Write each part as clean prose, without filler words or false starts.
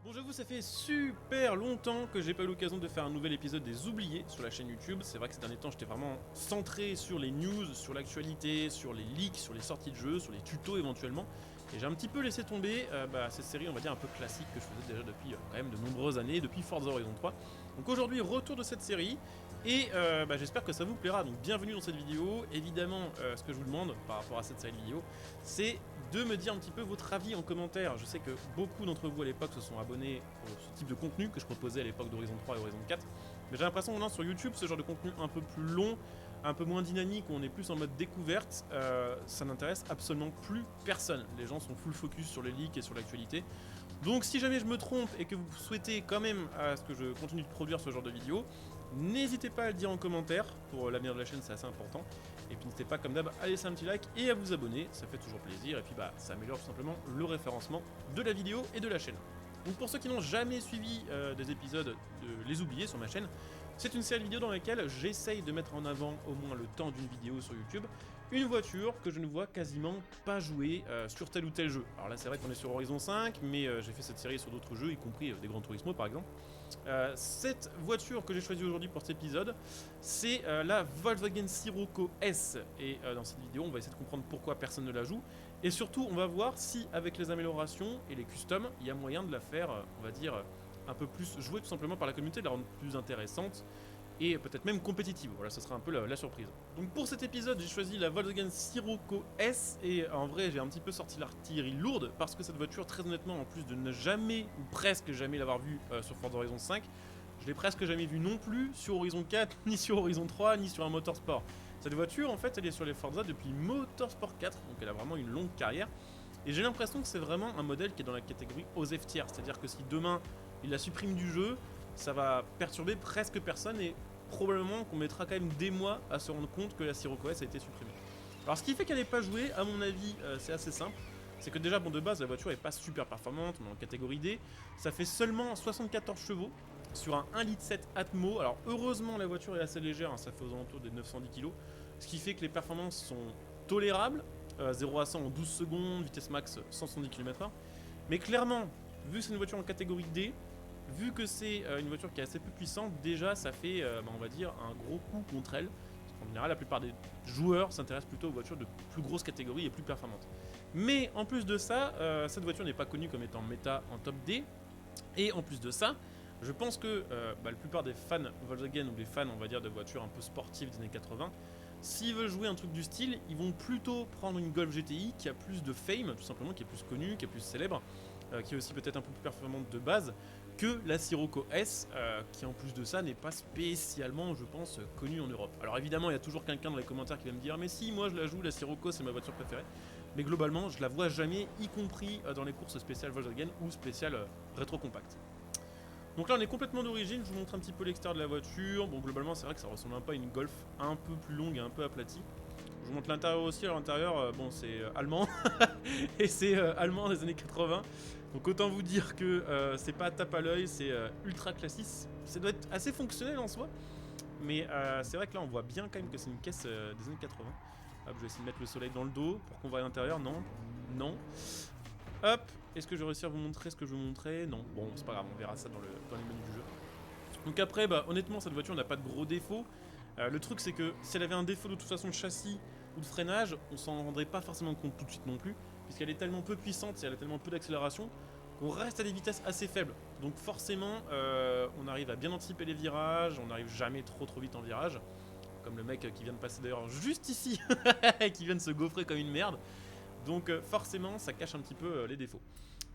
Bon, j'avoue, ça fait super longtemps que j'ai pas eu l'occasion de faire un nouvel épisode des Oubliés sur la chaîne YouTube. C'est vrai que ces derniers temps, j'étais vraiment centré sur les news, sur l'actualité, sur les leaks, sur les sorties de jeux, sur les tutos éventuellement. Et j'ai un petit peu laissé tomber cette série, on va dire, un peu classique que je faisais déjà depuis quand même de nombreuses années, depuis Forza Horizon 3. Donc aujourd'hui, retour de cette série. Et j'espère que ça vous plaira, donc bienvenue dans cette vidéo. Évidemment, ce que je vous demande par rapport à cette série de vidéos, c'est de me dire un petit peu votre avis en commentaire. Je sais que beaucoup d'entre vous à l'époque se sont abonnés à ce type de contenu que je proposais à l'époque d'Horizon 3 et Horizon 4. Mais j'ai l'impression qu'on a sur YouTube ce genre de contenu un peu plus long, un peu moins dynamique, où on est plus en mode découverte, ça n'intéresse absolument plus personne. Les gens sont full focus sur les leaks et sur l'actualité. Donc si jamais je me trompe et que vous souhaitez quand même à ce que je continue de produire ce genre de vidéos, n'hésitez pas à le dire en commentaire, pour l'avenir de la chaîne c'est assez important. Et puis n'hésitez pas comme d'hab à laisser un petit like et à vous abonner, ça fait toujours plaisir. Et puis ça améliore tout simplement le référencement de la vidéo et de la chaîne. Donc pour ceux qui n'ont jamais suivi des épisodes de Les Oubliés sur ma chaîne, c'est une série de vidéos dans laquelle j'essaye de mettre en avant au moins le temps d'une vidéo sur YouTube une voiture que je ne vois quasiment pas jouer sur tel ou tel jeu. Alors là c'est vrai qu'on est sur Horizon 5, mais j'ai fait cette série sur d'autres jeux, y compris des Gran Turismo par exemple. Cette voiture que j'ai choisie aujourd'hui pour cet épisode, c'est la Volkswagen Sirocco S. Et dans cette vidéo, on va essayer de comprendre pourquoi personne ne la joue. Et surtout, on va voir si, avec les améliorations et les customs, il y a moyen de la faire, on va dire, un peu plus jouée tout simplement par la communauté, de la rendre plus intéressante et peut-être même compétitive. Voilà, ça sera un peu la surprise. Donc pour cet épisode, j'ai choisi la Volkswagen Sirocco S et en vrai, j'ai un petit peu sorti l'artillerie lourde parce que cette voiture, très honnêtement, en plus de ne jamais ou presque jamais l'avoir vue sur Forza Horizon 5, je l'ai presque jamais vue non plus sur Horizon 4, ni sur Horizon 3, ni sur un Motorsport. Cette voiture, en fait, elle est sur les Forza depuis Motorsport 4, donc elle a vraiment une longue carrière. Et j'ai l'impression que c'est vraiment un modèle qui est dans la catégorie OSEF tiers, c'est-à-dire que si demain il la supprime du jeu, ça va perturber presque personne et probablement qu'on mettra quand même des mois à se rendre compte que la Sirocco S a été supprimée. Alors ce qui fait qu'elle n'est pas jouée, à mon avis, c'est assez simple. C'est que déjà, bon, de base, la voiture n'est pas super performante, on est en catégorie D. Ça fait seulement 74 chevaux sur un 1,7 litre Atmo. Alors heureusement, la voiture est assez légère, hein, ça fait aux alentours des 910 kg. Ce qui fait que les performances sont tolérables. 0 à 100 en 12 secondes, vitesse max 170 km/h. Mais clairement, vu que c'est une voiture en catégorie D, vu que c'est une voiture qui est assez peu puissante, déjà ça fait, on va dire, un gros coup contre elle. En général, la plupart des joueurs s'intéressent plutôt aux voitures de plus grosse catégorie et plus performantes. Mais en plus de ça, cette voiture n'est pas connue comme étant méta en top D. Et en plus de ça, je pense que la plupart des fans Volkswagen ou des fans, on va dire, de voitures un peu sportives des années 80, s'ils veulent jouer un truc du style, ils vont plutôt prendre une Golf GTI qui a plus de fame, tout simplement, qui est plus connue, qui est plus célèbre, qui est aussi peut-être un peu plus performante de base, que la Sirocco S, qui en plus de ça n'est pas spécialement, je pense, connue en Europe. Alors évidemment, il y a toujours quelqu'un dans les commentaires qui va me dire « Mais si, moi je la joue, la Sirocco, c'est ma voiture préférée ». Mais globalement, je la vois jamais, y compris dans les courses spéciales Volkswagen ou spéciales rétro-compact. Donc là on est complètement d'origine, je vous montre un petit peu l'extérieur de la voiture. Bon, globalement c'est vrai que ça ressemble un peu à une Golf un peu plus longue et un peu aplatie. Je vous montre l'intérieur aussi. À l'intérieur, bon, c'est allemand et c'est allemand des années 80. Donc autant vous dire que c'est pas tape à l'œil, c'est ultra classique. Ça doit être assez fonctionnel en soi, mais c'est vrai que là on voit bien quand même que c'est une caisse des années 80. Hop, je vais essayer de mettre le soleil dans le dos pour qu'on voit à l'intérieur. Non, non. Hop, est-ce que je vais réussir à vous montrer ce que je veux montrer? Non, bon, c'est pas grave, on verra ça dans les menus du jeu. Donc après, honnêtement, cette voiture n'a pas de gros défauts. Le truc, c'est que si elle avait un défaut de toute façon de châssis ou de freinage, on s'en rendrait pas forcément compte tout de suite non plus, puisqu'elle est tellement peu puissante et elle a tellement peu d'accélération qu'on reste à des vitesses assez faibles. Donc forcément, on arrive à bien anticiper les virages, on n'arrive jamais trop vite en virage. Comme le mec qui vient de passer d'ailleurs juste ici, qui vient de se gaufrer comme une merde. Donc forcément, ça cache un petit peu les défauts.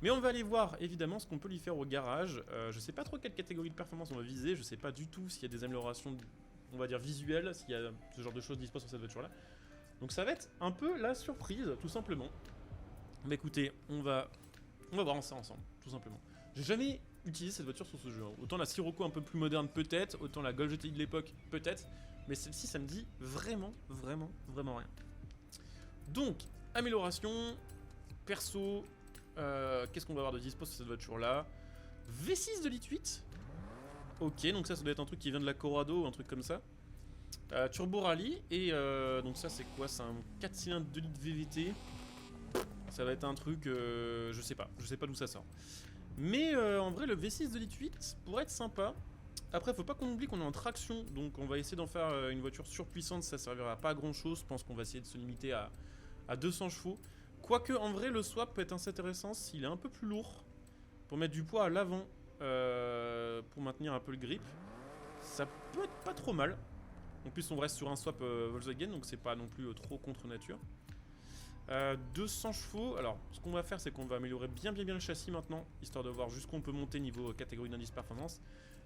Mais on va aller voir évidemment ce qu'on peut lui faire au garage. Je sais pas trop quelle catégorie de performance on va viser, je sais pas du tout s'il y a des améliorations, on va dire visuelles, s'il y a ce genre de choses dispo sur cette voiture là. Donc ça va être un peu la surprise, tout simplement. Mais écoutez, on va voir ça ensemble, tout simplement. J'ai jamais utilisé cette voiture sur ce jeu. Autant la Sirocco un peu plus moderne peut-être, autant la Golf GTI de l'époque peut-être, mais celle-ci ça me dit vraiment rien. Donc, amélioration, perso, qu'est-ce qu'on va avoir de dispo sur cette voiture là? V6 de litre 8. Ok, donc ça doit être un truc qui vient de la Corrado ou un truc comme ça. Turbo Rally, et donc ça c'est quoi? C'est un 4 cylindres 2 litres VVT. Ça va être un truc, je sais pas d'où ça sort. Mais en vrai, le V6 de Elite 8 pourrait être sympa. Après, faut pas qu'on oublie qu'on est en traction, donc on va essayer d'en faire une voiture surpuissante, ça servira pas à grand chose. Je pense qu'on va essayer de se limiter à 200 chevaux. Quoique, en vrai, le swap peut être assez intéressant s'il est un peu plus lourd, pour mettre du poids à l'avant, pour maintenir un peu le grip. Ça peut être pas trop mal. En plus, on reste sur un swap Volkswagen, donc c'est pas non plus trop contre nature. 200 chevaux, alors ce qu'on va faire c'est qu'on va améliorer bien le châssis maintenant, histoire de voir jusqu'où on peut monter niveau catégorie d'indice performance.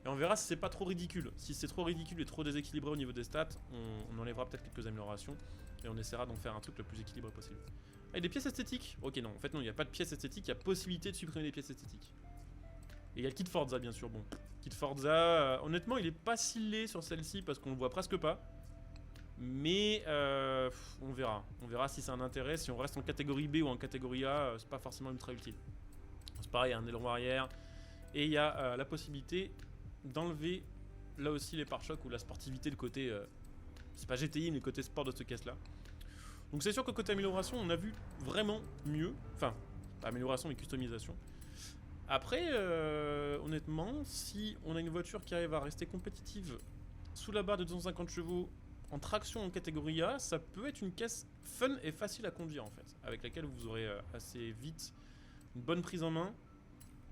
Et on verra si c'est pas trop ridicule. Si c'est trop ridicule et trop déséquilibré au niveau des stats, on enlèvera peut-être quelques améliorations. Et on essaiera d'en faire un truc le plus équilibré possible. Ah, et des pièces esthétiques? Ok, non, en fait non, il n'y a pas de pièces esthétiques, il y a possibilité de supprimer les pièces esthétiques. Et il y a le kit Forza bien sûr, bon. Kit Forza, honnêtement il est pas si laid sur celle-ci parce qu'on le voit presque pas. Mais on verra si c'est un intérêt. Si on reste en catégorie B ou en catégorie A, c'est pas forcément ultra utile. C'est pareil, il y a un aileron arrière. Et il y a la possibilité d'enlever là aussi les pare-chocs ou la sportivité, le côté... c'est pas GTI, mais le côté sport de cette caisse là. Donc c'est sûr que côté amélioration, on a vu vraiment mieux. Enfin, pas amélioration mais customisation. Après, honnêtement, si on a une voiture qui arrive à rester compétitive sous la barre de 250 chevaux, en traction en catégorie A, ça peut être une caisse fun et facile à conduire en fait, avec laquelle vous aurez assez vite une bonne prise en main,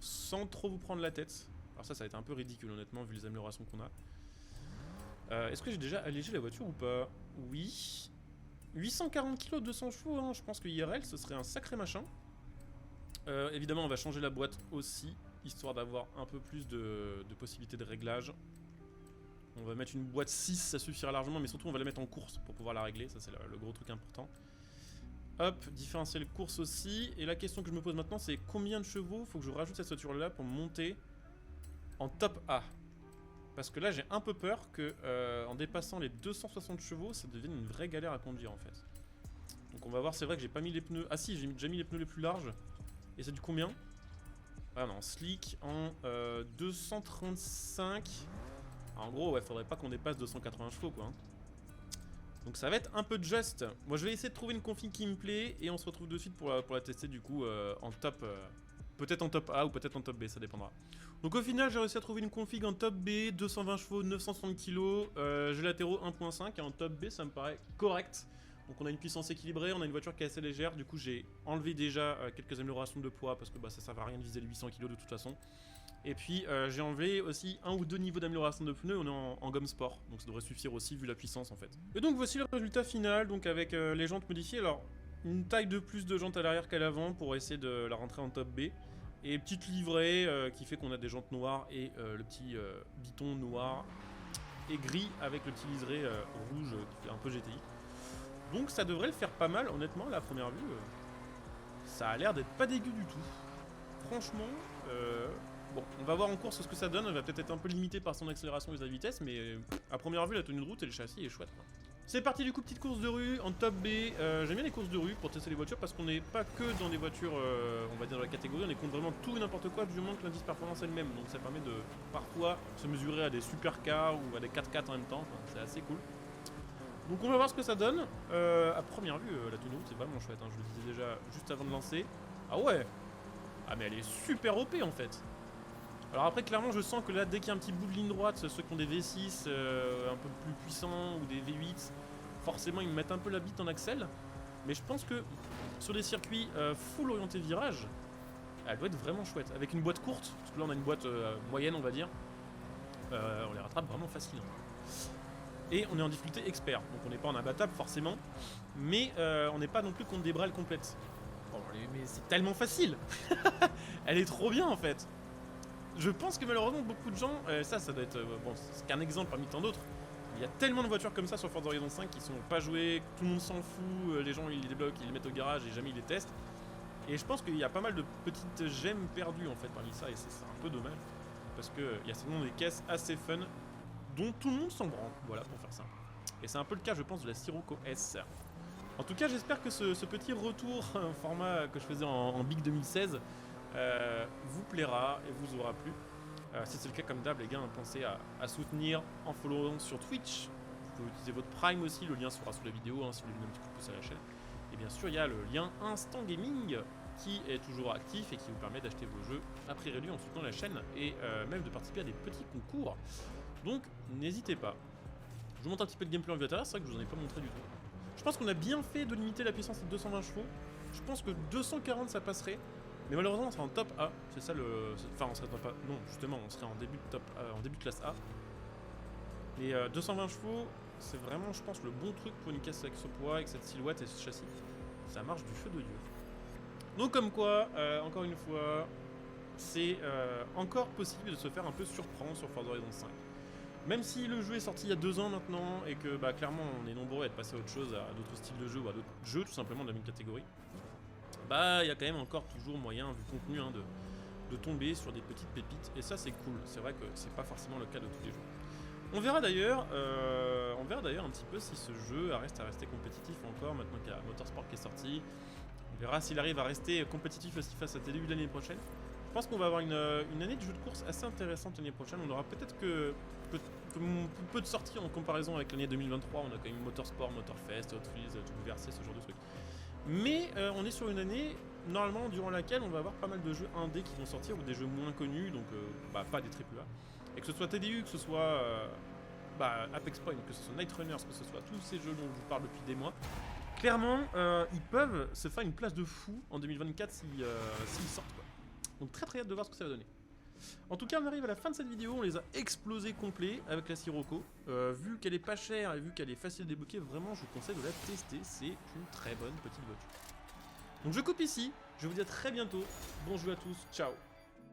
sans trop vous prendre la tête. Alors ça va être un peu ridicule honnêtement, vu les améliorations qu'on a. Est-ce que j'ai déjà allégé la voiture ou pas? Oui. 840 kg, 200 chevaux, hein. Je pense que IRL ce serait un sacré machin. Évidemment on va changer la boîte aussi, histoire d'avoir un peu plus de possibilités de réglage. On va mettre une boîte 6, ça suffira largement, mais surtout on va la mettre en course pour pouvoir la régler, ça c'est le gros truc important. Hop, différentiel course aussi. Et la question que je me pose maintenant c'est combien de chevaux faut que je rajoute cette voiture là pour monter en top A? Parce que là j'ai un peu peur que en dépassant les 260 chevaux, ça devienne une vraie galère à conduire en fait. Donc on va voir, c'est vrai que j'ai pas mis les pneus... Ah si, j'ai déjà mis les pneus les plus larges. Et c'est du combien? Ah non, slick en 235... En gros, ouais, faudrait pas qu'on dépasse 280 chevaux, quoi. Donc ça va être un peu juste. Moi, je vais essayer de trouver une config qui me plaît et on se retrouve de suite pour la tester, du coup, en top... peut-être en top A ou peut-être en top B, ça dépendra. Donc au final, j'ai réussi à trouver une config en top B, 220 chevaux, 960 kg, j'ai latéraux 1.5 et en top B, ça me paraît correct. Donc on a une puissance équilibrée, on a une voiture qui est assez légère, du coup j'ai enlevé déjà quelques améliorations de poids parce que bah, ça sert à rien de viser les 800 kg de toute façon. Et puis j'ai enlevé aussi 1 ou 2 niveaux d'amélioration de pneus, on est en gomme sport, donc ça devrait suffire aussi vu la puissance en fait. Et donc voici le résultat final, donc avec les jantes modifiées, alors une taille de plus de jantes à l'arrière qu'à l'avant pour essayer de la rentrer en top B. Et petite livrée qui fait qu'on a des jantes noires et le petit biton noir et gris avec le petit liseré rouge qui fait un peu GTI. Donc ça devrait le faire pas mal, honnêtement, à la première vue. Ça a l'air d'être pas dégueu du tout. Franchement, bon, on va voir en course ce que ça donne. Elle va peut-être être un peu limitée par son accélération et sa vitesse, mais à première vue, la tenue de route et le châssis est chouette, quoi. C'est parti du coup, petite course de rue en top B. J'aime bien les courses de rue pour tester les voitures parce qu'on n'est pas que dans des voitures, on va dire, de la catégorie, on est contre vraiment tout et n'importe quoi du moment que l'indice performance est le même. Donc ça permet de parfois se mesurer à des supercars ou à des 4x4 en même temps, enfin, c'est assez cool. Donc on va voir ce que ça donne. À première vue, la tenue c'est vraiment chouette, hein, je le disais déjà juste avant de lancer. Ah ouais. Ah mais elle est super OP en fait. Alors après clairement je sens que là dès qu'il y a un petit bout de ligne droite, ceux qui ont des V6 un peu plus puissants ou des V8, forcément ils me mettent un peu la bite en accel. Mais je pense que sur des circuits full orienté virage, elle doit être vraiment chouette. Avec une boîte courte, parce que là on a une boîte moyenne on va dire, on les rattrape vraiment facilement. Et on est en difficulté expert, donc on n'est pas en imbattable forcément, mais on n'est pas non plus contre des brels complètes. Oh, mais c'est tellement facile. Elle est trop bien en fait. Je pense que malheureusement beaucoup de gens, ça doit être, bon c'est qu'un exemple parmi tant d'autres, il y a tellement de voitures comme ça sur Forza Horizon 5 qui sont pas jouées, tout le monde s'en fout, les gens ils les débloquent, ils les mettent au garage et jamais ils les testent. Et je pense qu'il y a pas mal de petites gemmes perdues en fait parmi ça et c'est un peu dommage, parce qu'il y a certainement des caisses assez fun dont tout le monde s'en branle, voilà pour faire simple. Et c'est un peu le cas je pense de la Sirocco S. En tout cas j'espère que ce petit retour, un format que je faisais en Big 2016, vous plaira et vous aura plu. Si c'est le cas comme d'hab les gars, pensez à soutenir en followant sur Twitch. Vous pouvez utiliser votre Prime aussi, le lien sera sous la vidéo hein, si vous voulez donner un petit coup de pouce à la chaîne. Et bien sûr il y a le lien Instant Gaming qui est toujours actif et qui vous permet d'acheter vos jeux à prix réduit en soutenant la chaîne et même de participer à des petits concours. Donc n'hésitez pas. Je vous montre un petit peu de gameplay en vue intérieure, c'est vrai que je vous en ai pas montré du tout. Je pense qu'on a bien fait de limiter la puissance à 220 chevaux. Je pense que 240 ça passerait. Mais malheureusement on serait en top A. C'est ça le... Enfin on serait top A. Non justement on serait en début de top A, en début de classe A. Mais 220 chevaux, c'est vraiment je pense le bon truc pour une caisse avec ce poids, avec cette silhouette et ce châssis. Ça marche du feu de Dieu. Donc comme quoi, encore une fois, c'est encore possible de se faire un peu surprendre sur Forza Horizon 5. Même si le jeu est sorti il y a 2 ans maintenant et que bah, clairement on est nombreux à être passé à autre chose, à d'autres styles de jeu ou à d'autres jeux tout simplement de la même catégorie, bah il y a quand même encore toujours moyen, vu le contenu, hein, de tomber sur des petites pépites et ça c'est cool. C'est vrai que c'est pas forcément le cas de tous les jeux. On verra d'ailleurs un petit peu si ce jeu reste à rester compétitif encore maintenant qu'il y a Motorsport qui est sorti. On verra s'il arrive à rester compétitif aussi face à tes débuts de l'année prochaine. Je pense qu'on va avoir une année de jeu de course assez intéressante l'année prochaine. On aura peut-être que peu de sorties en comparaison avec l'année 2023. On a quand même Motorsport, Motorfest, Hot Wheels, WRC, ce genre de trucs. Mais on est sur une année, normalement, durant laquelle on va avoir pas mal de jeux indés qui vont sortir ou des jeux moins connus, donc pas des AAA. Et que ce soit TDU, que ce soit Apex Point, que ce soit Night Runners, que ce soit tous ces jeux dont je vous parle depuis des mois, clairement, ils peuvent se faire une place de fou en 2024 s'ils sortent, quoi. Donc très hâte de voir ce que ça va donner. En tout cas, on arrive à la fin de cette vidéo, on les a explosés complets avec la Sirocco. Vu qu'elle est pas chère et vu qu'elle est facile à débloquer, vraiment je vous conseille de la tester, c'est une très bonne petite voiture. Donc je coupe ici, je vous dis à très bientôt, bon jeu à tous, ciao.